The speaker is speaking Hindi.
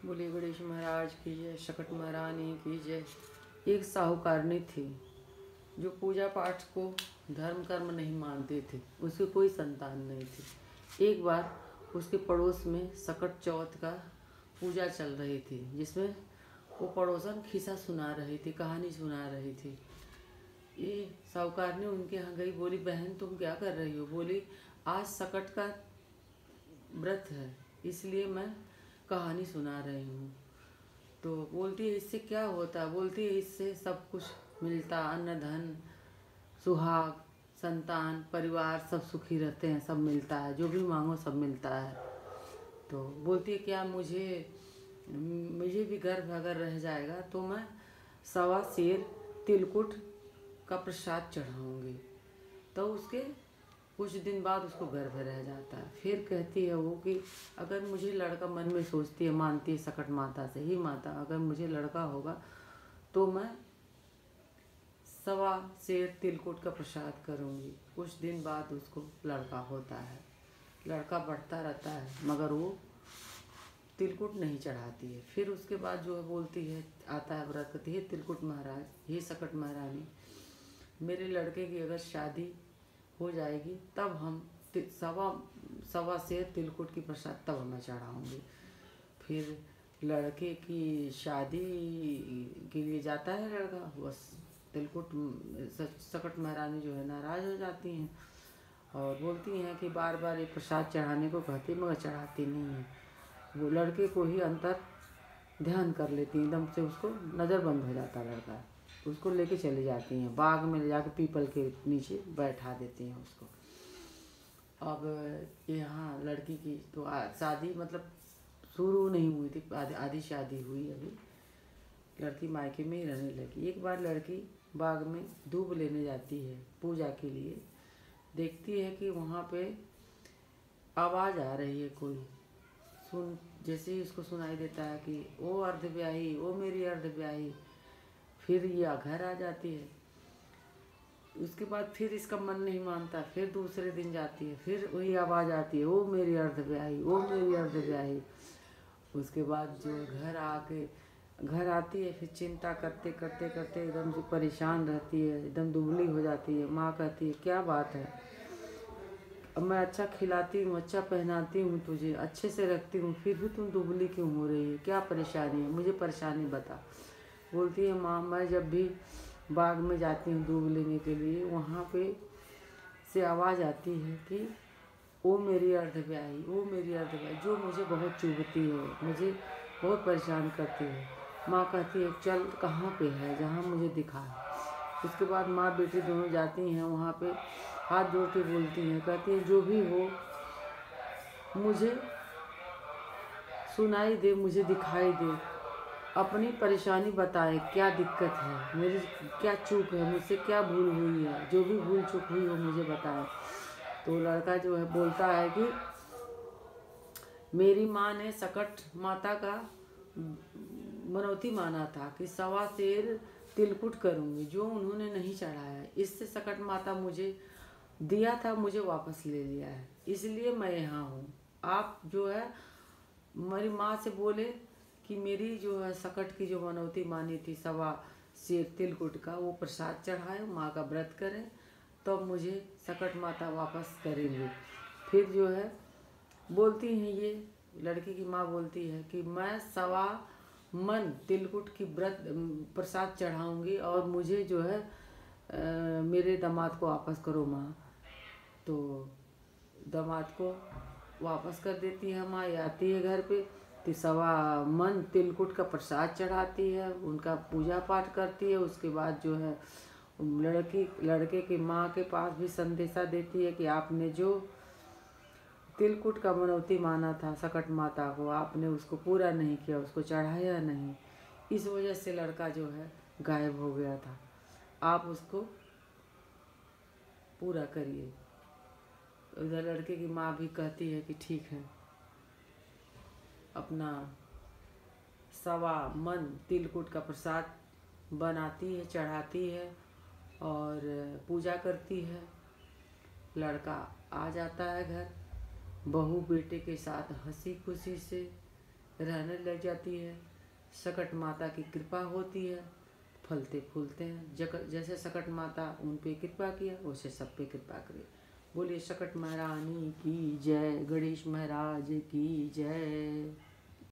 बोले गणेश महाराज की जय, शकट महारानी की जय। एक साहूकारनी थी जो पूजा पाठ को धर्म कर्म नहीं मानते थे। उसकी कोई संतान नहीं थी। एक बार उसके पड़ोस में सकट चौथ का पूजा चल रही थी, जिसमें वो पड़ोसन खिस्सा सुना रही थी, कहानी सुना रही थी। ये साहूकारनी उनके यहाँ गई, बोली बहन तुम क्या कर रही हो? बोली आज सकट का व्रत है, इसलिए मैं कहानी सुना रही हूँ। तो बोलती है इससे क्या होता? बोलती है इससे सब कुछ मिलता, अन्न धन सुहाग संतान परिवार सब सुखी रहते हैं, सब मिलता है, जो भी मांगो सब मिलता है। तो बोलती है क्या मुझे भी गर्भ अगर रह जाएगा तो मैं 1.25 सेर तिलकुट का प्रसाद चढ़ाऊंगी। तो उसके कुछ दिन बाद उसको गर्भ रह जाता है। फिर कहती है वो कि अगर मुझे लड़का, मन में सोचती है, मानती है सकट माता से, ही माता अगर मुझे लड़का होगा तो मैं 1.25 सेर तिलकुट का प्रसाद करूंगी। कुछ दिन बाद उसको लड़का होता है। लड़का बढ़ता रहता है मगर वो तिलकुट नहीं चढ़ाती है। फिर उसके बाद जो है बोलती है, आता है व्रत, कहती है तिलकुट महाराज, हे सकट महारानी, मेरे लड़के की अगर शादी हो जाएगी तब हम 1.25 सेर तिलकुट की प्रसाद तब मैं चढ़ाऊँगी। फिर लड़के की शादी के लिए जाता है लड़का, बस तिलकुट सकट महारानी जो है नाराज़ हो जाती हैं और बोलती हैं कि बार बार ये प्रसाद चढ़ाने को कहती मगर चढ़ाती नहीं है। वो लड़के को ही अंतर ध्यान कर लेती हैं, एकदम से उसको नज़र बंद हो जाता है लड़का। उसको लेके चली जाती हैं बाग में, ले जाकर पीपल के नीचे बैठा देती हैं उसको। अब यहाँ लड़की की तो शादी मतलब शुरू नहीं हुई थी, आधी शादी हुई अभी। लड़की मायके में ही रहने लगी। एक बार लड़की बाग में दूब लेने जाती है पूजा के लिए। देखती है कि वहाँ पे आवाज़ आ रही है कोई। जैसे ही उसको सुनाई देता है कि ओ अर्ध ब्याही, ओ मेरी अर्ध ब्याही। फिर यह घर आ जाती है। उसके बाद फिर इसका मन नहीं मानता, फिर दूसरे दिन जाती है, फिर वही आवाज़ आती है, ओ मेरी अर्ध ब्याही, ओ मेरी अर्ध ब्याही। उसके बाद जो घर घर आती है, फिर चिंता करते करते करते एकदम से परेशान रहती है, एकदम दुबली हो जाती है। माँ कहती है क्या बात है, अब मैं अच्छा खिलाती हूँ, अच्छा पहनाती हूँ, तुझे अच्छे से रखती हूँ, फिर भी तुम दुबली क्यों हो रही है? क्या परेशानी है? मुझे परेशानी बता। बोलती है माँ मैं जब भी बाग में जाती हूँ दूब लेने के लिए, वहाँ पे से आवाज़ आती है कि ओ मेरी अर्ध ब्याही, ओ मेरी अर्ध ब्याही, जो मुझे बहुत चुभती है, मुझे बहुत परेशान करती है। माँ कहती है चल कहाँ पे है, जहाँ मुझे दिखा। उसके बाद माँ बेटी दोनों जाती हैं वहाँ पे, हाथ जोड़ के बोलती हैं, कहती है जो भी हो मुझे सुनाई दे, मुझे दिखाई दे, अपनी परेशानी बताए, क्या दिक्कत है, मेरी क्या चूक है, मुझसे क्या भूल हुई है, जो भी भूल चूक हुई हो मुझे बताए। तो लड़का जो है बोलता है कि मेरी माँ ने सकट माता का मनौती माना था कि 1.25 सेर तिलकुट करूँगी, जो उन्होंने नहीं चढ़ाया। इससे सकट माता मुझे दिया था, मुझे वापस ले लिया है, इसलिए मैं यहाँ हूँ। आप जो है मेरी माँ से बोले कि मेरी जो है सकट की जो मनौती मानी थी 1.25 सेर तिलकुट का, वो प्रसाद चढ़ाए, माँ का व्रत करें, तब तो मुझे सकट माता वापस करेंगे। फिर जो है बोलती हैं ये लड़की की माँ बोलती है कि मैं 1.25 मन तिलकुट की व्रत प्रसाद चढ़ाऊँगी और मुझे जो है मेरे दामाद को वापस करो माँ। तो दामाद को वापस कर देती है माँ। आती है घर पे तो 1.25 मन तिलकुट का प्रसाद चढ़ाती है, उनका पूजा पाठ करती है। उसके बाद जो है लड़के की माँ के पास भी संदेशा देती है कि आपने जो तिलकुट का मनौती माना था सकट माता को, आपने उसको पूरा नहीं किया, उसको चढ़ाया नहीं, इस वजह से लड़का जो है गायब हो गया था, आप उसको पूरा करिए। उधर लड़के की माँ भी कहती है कि ठीक है, अपना 1.25 मन तिलकुट का प्रसाद बनाती है, चढ़ाती है और पूजा करती है। लड़का आ जाता है घर, बहू बेटे के साथ हंसी खुशी से रहने लग जाती है। सकट माता की कृपा होती है, फलते फूलते हैं। जैसे सकट माता उन पे कृपा किया वैसे सब पे कृपा करे। बोलिए सकट महारानी की जय, गणेश महाराज की जय।